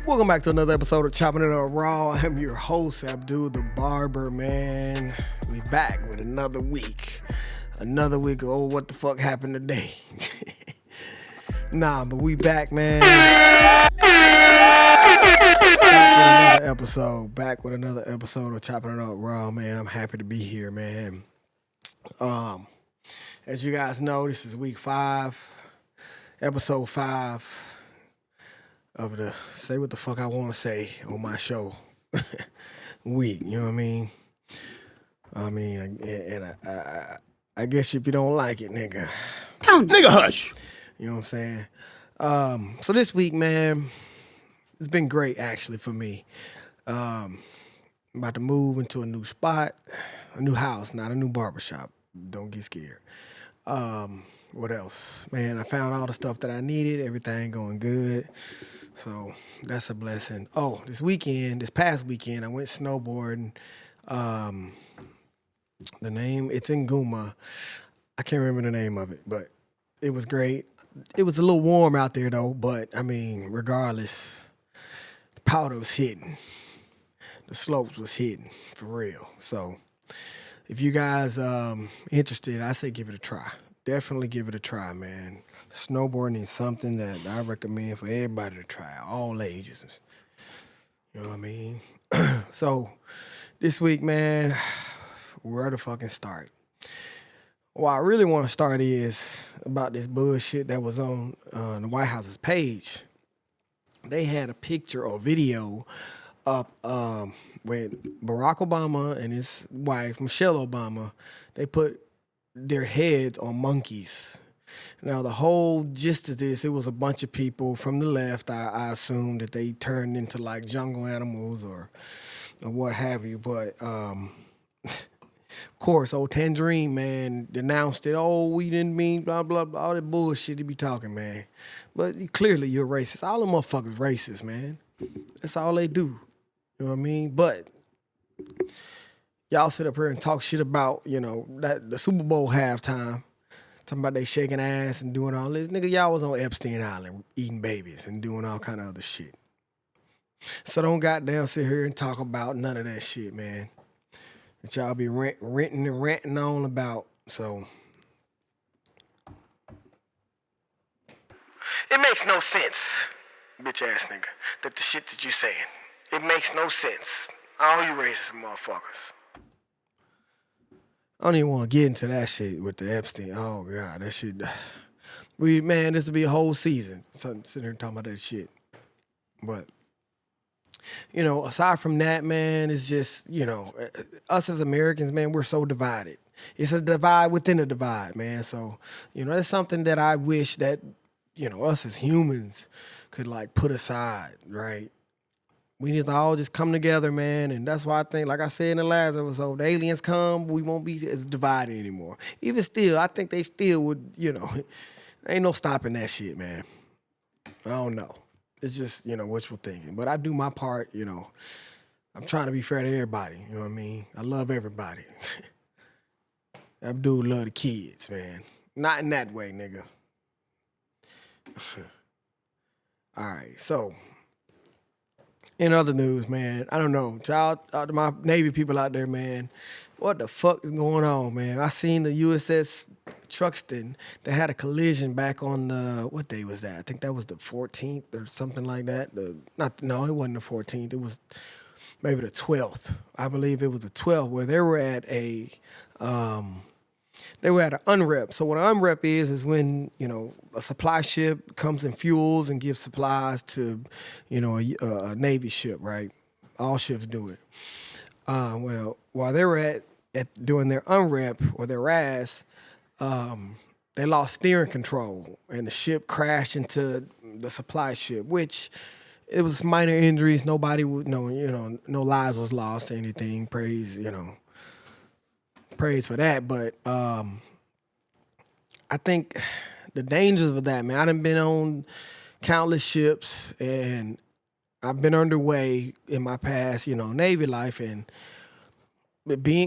Welcome back to another episode of Chopping It Up Raw. I'm your host, Abdul the Barber, man. We back with another week. Another week of, oh, what the fuck happened today? Nah, but we back, man. Back with another episode of Chopping It Up Raw, man. I'm happy to be here, man. As you guys know, this is week 5, episode 5 of the Say What the Fuck I Want to Say on my show week, you know what I mean? I guess if you don't like it, nigga. Nigga, hush. You know what I'm saying? So this week, man, it's been great actually for me. I'm about to move into a new spot, a new house, not a new barbershop. Don't get scared. What else? Man, I found all the stuff that I needed. Everything going good. So that's a blessing. Oh, this past weekend, I went snowboarding. The name, it's in Guma. I can't remember the name of it, but it was great. It was a little warm out there though, but I mean, regardless, the powder was hitting. The slopes was hitting for real. So if you guys interested, I say give it a try. Definitely give it a try, man. Snowboarding is something that I recommend for everybody to try, all ages. You know what I mean? So this week, man, where to fucking start? What I really want to start is about this bullshit that was on the White House's page. They had a picture or video up with Barack Obama and his wife, Michelle Obama. They put their heads on monkeys. Now, the whole gist of this, it was a bunch of people from the left, I assume, that they turned into like jungle animals or what have you. But, of course, old Tangerine, man, denounced it. Oh, we didn't mean blah, blah, blah, all that bullshit he be talking, man. But clearly you're racist. All them motherfuckers racist, man. That's all they do. You know what I mean? But y'all sit up here and talk shit about, you know, that the Super Bowl halftime. Talking about they shaking ass and doing all this. Nigga, y'all was on Epstein Island eating babies and doing all kind of other shit. So don't goddamn sit here and talk about none of that shit, man. That y'all be renting and ranting on about. So it makes no sense, bitch ass nigga, that the shit that you saying. It makes no sense. All you racist motherfuckers. I don't even want to get into that shit with the Epstein. Oh, God, that shit. This would be a whole season. Sitting here talking about that shit. But, you know, aside from that, man, it's just, you know, us as Americans, man, we're so divided. It's a divide within a divide, man. So, you know, that's something that I wish that, you know, us as humans could, like, put aside, right? We need to all just come together, man, and that's why I think, like I said in the last episode, the aliens come, we won't be as divided anymore. Even still, I think they still would, you know, ain't no stopping that shit, man. I don't know. It's just, you know, wishful thinking. But I do my part, you know. I'm trying to be fair to everybody, you know what I mean? I love everybody. I do love the kids, man. Not in that way, nigga. All right, so in other news, man, I don't know. Out to my Navy people out there, man, what the fuck is going on, man? I seen the USS Truxton that had a collision back on the, what day was that? I think that was the 14th or something like that. No, it wasn't the 14th. It was maybe the 12th. I believe it was the 12th where they were at an unrep. So what an unrep is when, you know, a supply ship comes and fuels and gives supplies to, you know, a Navy ship, right? All ships do it. Well, while they were at doing their unrep or their RAS, they lost steering control and the ship crashed into the supply ship, which it was minor injuries. Nobody would know, you know, no lives was lost or anything. Praise for that. But I think the dangers of that, man, I done been on countless ships and I've been underway in my past, you know, Navy life, and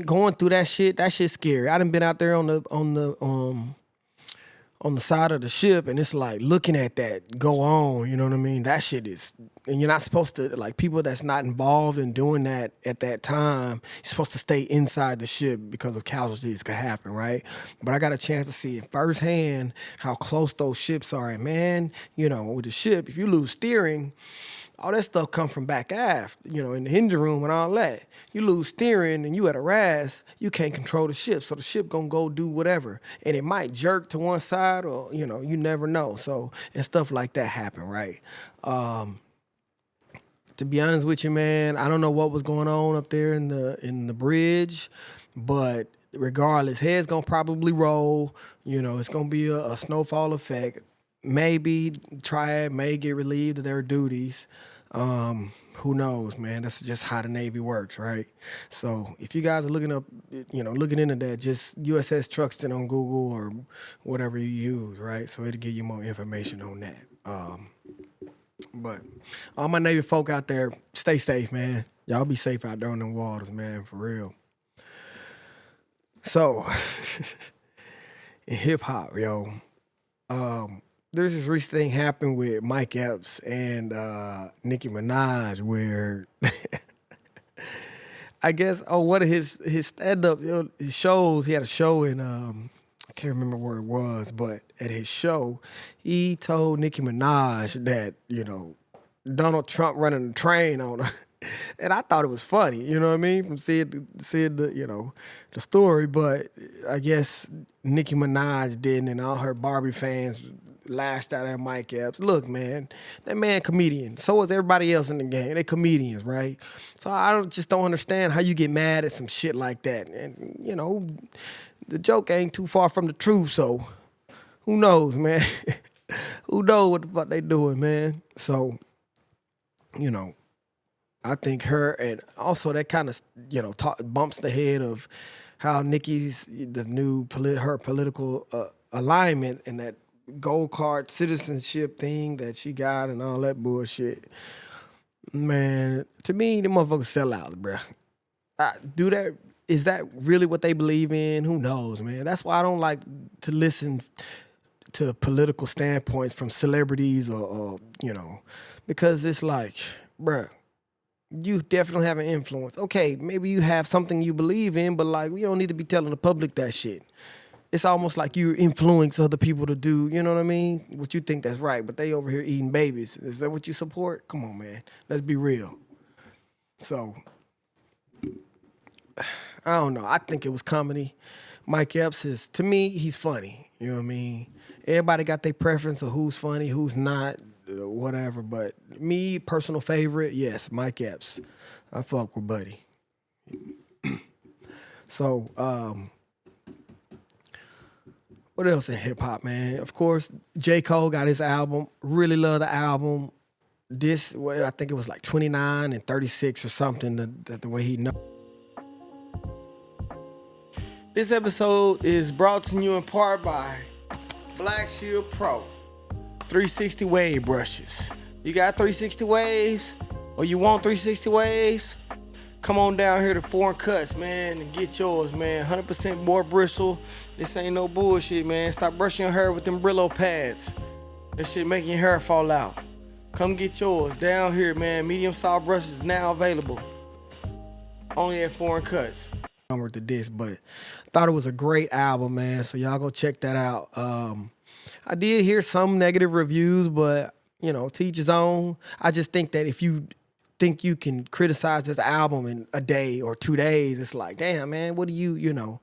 going through that shit's scary. I done been out there on the side of the ship, and it's like looking at that go on, you know what I mean? That shit is and you're not supposed to, like, people that's not involved in doing that at that time, you're supposed to stay inside the ship because of casualties could happen, right? But I got a chance to see it firsthand how close those ships are. And man, with the ship, if you lose steering, all that stuff come from back aft, in the engine room and all that. You lose steering and you at a RAS, you can't control the ship. So the ship gonna go do whatever. And it might jerk to one side or, you never know. So, and stuff like that happen, right? To be honest with you, man, I don't know what was going on up there in the bridge, but regardless, heads gonna probably roll. It's gonna be a snowfall effect. Maybe Triad may get relieved of their duties. Who knows, man? That's just how the Navy works, right? So if you guys are looking into that, just USS Truxton on Google or whatever you use, right? So it'll give you more information on that. But all my Navy folk out there, stay safe, man. Y'all be safe out there on them waters, man, for real. So, in hip hop, yo, there's this recent thing happened with Mike Epps and Nicki Minaj where I guess one of his stand-up shows, he had a show in I can't remember where it was, but at his show, he told Nicki Minaj that, Donald Trump running a train on her. And I thought it was funny, you know what I mean, from seeing the story. But I guess Nicki Minaj didn't, and all her Barbie fans lashed out at Mike Epps. Look, man, that man comedian. So is everybody else in the game. They comedians, right? So I just don't understand how you get mad at some shit like that. And, the joke ain't too far from the truth, so who knows, man? Who knows what the fuck they doing, man? So, I think her, and also that kind of, bumps the head of how Nikki's, the new, her political alignment and that gold card citizenship thing that she got and all that bullshit. Man, to me, the motherfuckers sell out, bruh. Do that. Is that really what they believe in? Who knows, man? That's why I don't like to listen to political standpoints from celebrities or because it's like, bruh, you definitely have an influence. Okay, maybe you have something you believe in, but like, we don't need to be telling the public that shit. It's almost like you influence other people to do, you know what I mean? What you think that's right, but they over here eating babies. Is that what you support? Come on, man. Let's be real. So, I don't know. I think it was comedy. Mike Epps to me, he's funny. You know what I mean? Everybody got their preference of who's funny, who's not, whatever. But me, personal favorite, yes, Mike Epps. I fuck with Buddy. So, what else in hip hop, man? Of course, J. Cole got his album. Really love the album. I think it was like 29 and 36 or something, the way he knows. This episode is brought to you in part by Black Shield Pro 360 wave brushes. You got 360 waves or you want 360 waves? Come on down here to Foreign Cuts, man, and get yours, man. 100% more bristle. This ain't no bullshit, man. Stop brushing your hair with them Brillo pads. That shit making your hair fall out. Come get yours down here, man. Medium saw brushes now available. Only at Foreign Cuts. To this, but thought it was a great album, man. So y'all go check that out. I did hear some negative reviews, but to each his own. I just think that if you think you can criticize this album in a day or 2 days, it's like, damn, man, what do you.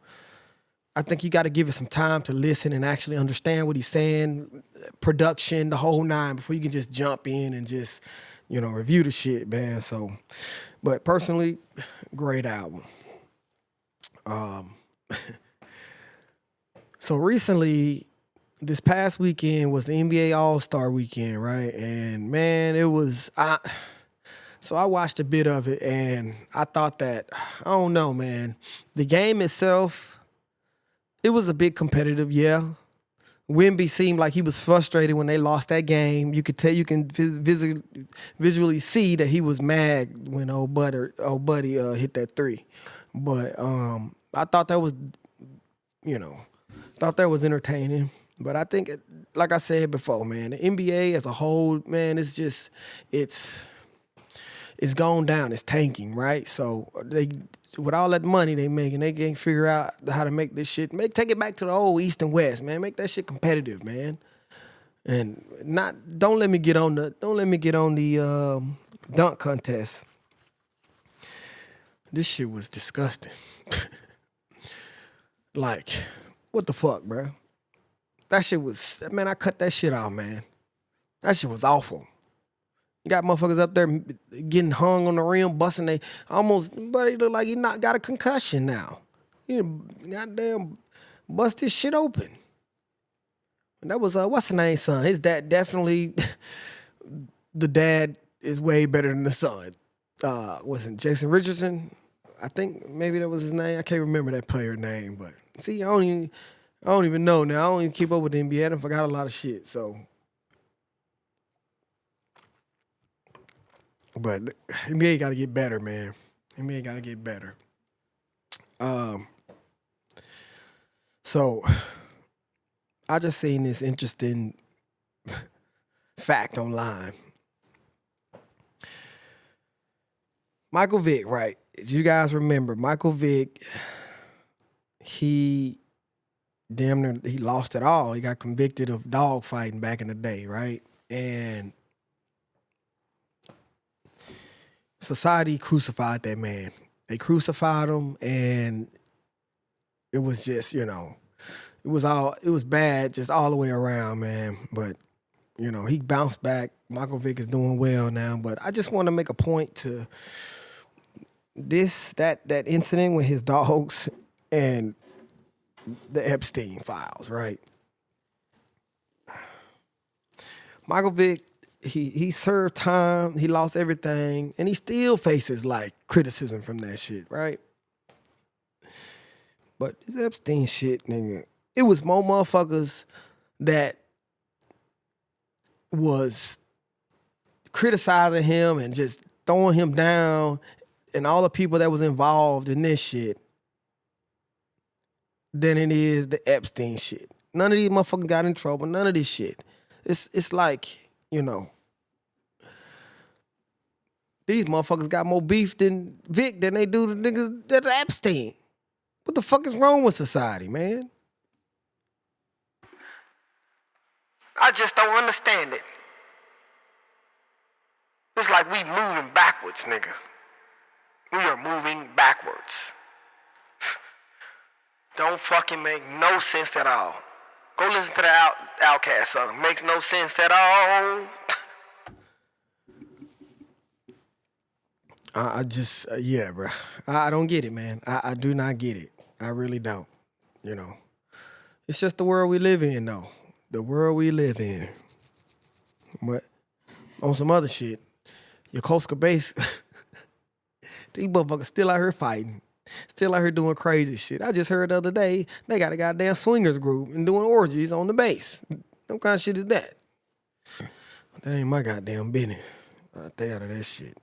I think you got to give it some time to listen and actually understand what he's saying, production, the whole nine, before you can just jump in and just, review the shit, man. So, but personally, great album. So recently, this past weekend was the NBA All-Star weekend, right? And man, it was, so I watched a bit of it and I thought that, I don't know, man, the game itself, it was a bit competitive, yeah. Wemby seemed like he was frustrated when they lost that game. You could tell, you can visually see that he was mad when old buddy hit that three. But I thought that was, entertaining. But I think, like I said before, man, the NBA as a whole, man, it's it's gone down. It's tanking, right? So they, with all that money they making, they can't figure out how to make this shit. Take it back to the old East and West, man. Make that shit competitive, man. And don't let me get on the dunk contest. This shit was disgusting. Like, what the fuck, bro? That shit was, man, I cut that shit out, man. That shit was awful. You got motherfuckers up there getting hung on the rim, busting they almost, but he look like he not got a concussion now. He goddamn bust his shit open. And that was, what's the name, son? His dad definitely, the dad is way better than the son. Wasn't Jason Richardson? I think maybe that was his name. I can't remember that player name, but see, I don't even know now. I don't even keep up with the NBA. I done forgot a lot of shit, so. But NBA got to get better, man. NBA got to get better. So I just seen this interesting fact online. Michael Vick, right? As you guys remember, Michael Vick, he damn near, he lost it all. He got convicted of dog fighting back in the day, right? And society crucified that man. They crucified him, and it was just, it was bad just all the way around, man. But, he bounced back. Michael Vick is doing well now. But I just want to make a point to that incident with his dogs and the Epstein files, right? Michael Vick, he served time, he lost everything, and he still faces like criticism from that shit, right? But this Epstein shit, nigga, it was more motherfuckers that was criticizing him and just throwing him down, and all the people that was involved in this shit, than it is the Epstein shit. None of these motherfuckers got in trouble. None of this shit. It's like, these motherfuckers got more beef than Vic than they do the niggas that Epstein. What the fuck is wrong with society, man? I just don't understand it. It's like we moving backwards, nigga. We are moving backwards. Don't fucking make no sense at all. Go listen to the Outkast song. Makes no sense at all. I just, yeah, bro. I don't get it, man. I do not get it. I really don't. It's just the world we live in, though. The world we live in. But on some other shit, Yokosuka Base, these motherfuckers still out here fighting. Still out here doing crazy shit. I just heard the other day, they got a goddamn swingers group and doing orgies on the base. What kind of shit is that? That ain't my goddamn business. I'll stay out of that shit.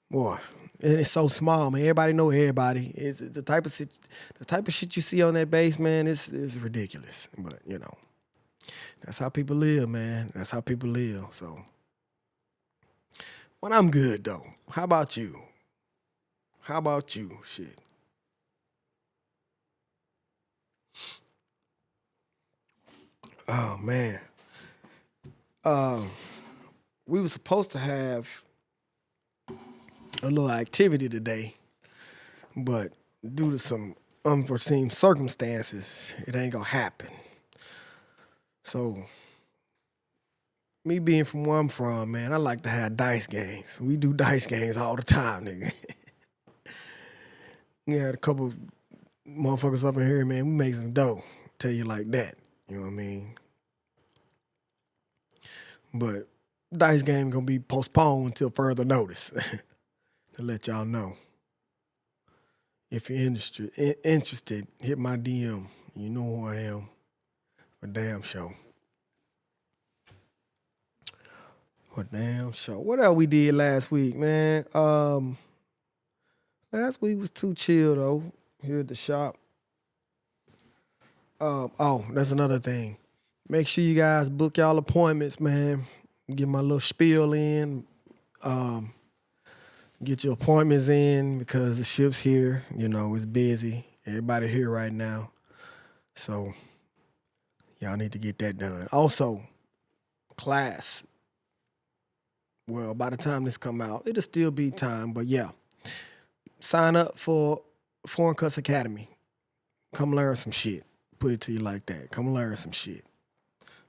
Boy, and it's so small, man. Everybody know everybody. It's the type of shit you see on that base, man, it's ridiculous. But, that's how people live, man. That's how people live. So, but I'm good, though. How about you? How about you? Shit. Oh, man. We were supposed to have a little activity today, but due to some unforeseen circumstances, it ain't gonna happen. So, me being from where I'm from, man, I like to have dice games. We do dice games all the time, nigga. We had a couple motherfuckers up in here, man. We make some dough. Tell you like that. You know what I mean? But dice game gonna be postponed until further notice. To let y'all know. If you're interested, hit my DM. You know who I am. For damn show. For damn show. What else we did last week, man? Last week was too chill though. Here at the shop. That's another thing. Make sure you guys book y'all appointments, man. Get my little spiel in. Get your appointments in because the ship's here. You know, it's busy. Everybody here right now. So y'all need to get that done. Also, class. Well, by the time this come out, it'll still be time. But yeah, sign up for Foreign Cuss Academy. Come learn some shit. Put it to you like that. Come learn some shit.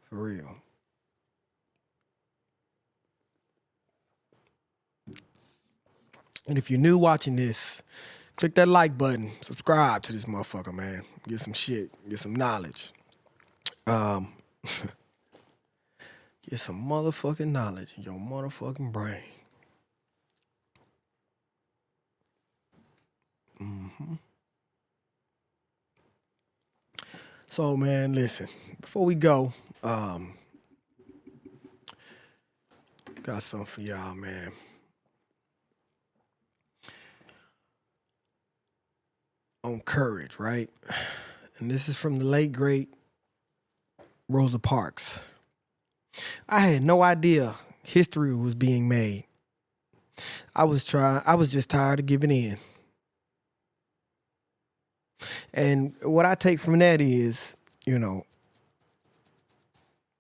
For real. And if you're new watching this, click that like button. Subscribe to this motherfucker, man. Get some shit. Get some knowledge. Get some motherfucking knowledge in your motherfucking brain. So, man, listen. Before we go, got something for y'all, man. On courage, right? And this is from the late great Rosa Parks. I had no idea history was being made. I was just tired of giving in. And what I take from that is,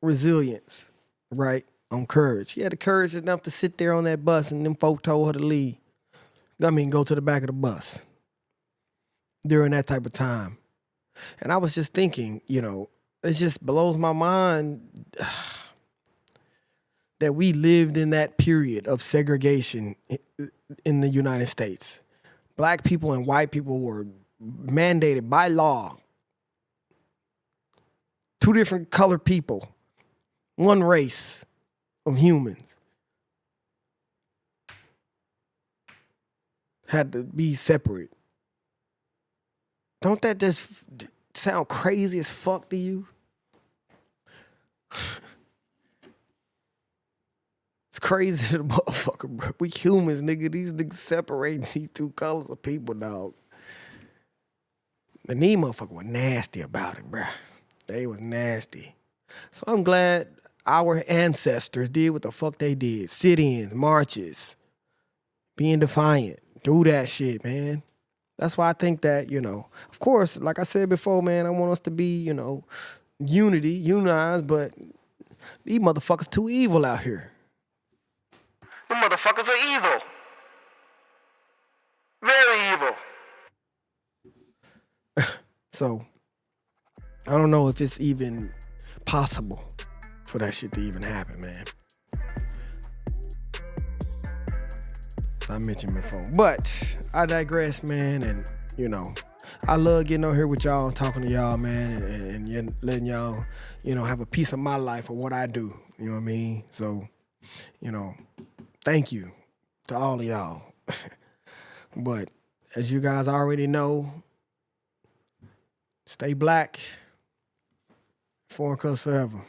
resilience, right? On courage. She had the courage enough to sit there on that bus and them folk told her to leave. Go to the back of the bus during that type of time. And I was just thinking, it just blows my mind that we lived in that period of segregation in the United States. Black people and white people were mandated by law. Two different colored people, one race of humans had to be separate. Don't that just sound crazy as fuck to you? It's crazy to the motherfucker, bro. We humans, nigga. These niggas separate these two colors of people, dog. And these motherfuckers were nasty about it, bro. They was nasty. So I'm glad our ancestors did what the fuck they did. Sit-ins, marches, being defiant. Do that shit, man. That's why I think that, of course, like I said before, man, I want us to be, unized, but these motherfuckers too evil out here. Them motherfuckers are evil. Very evil. So, I don't know if it's even possible for that shit to even happen, man. I mentioned before. But I digress, man, and, I love getting on here with y'all, talking to y'all, man, and letting y'all, have a piece of my life of what I do. You know what I mean? So, thank you to all of y'all. But as you guys already know, stay black. Foreign Cuss forever.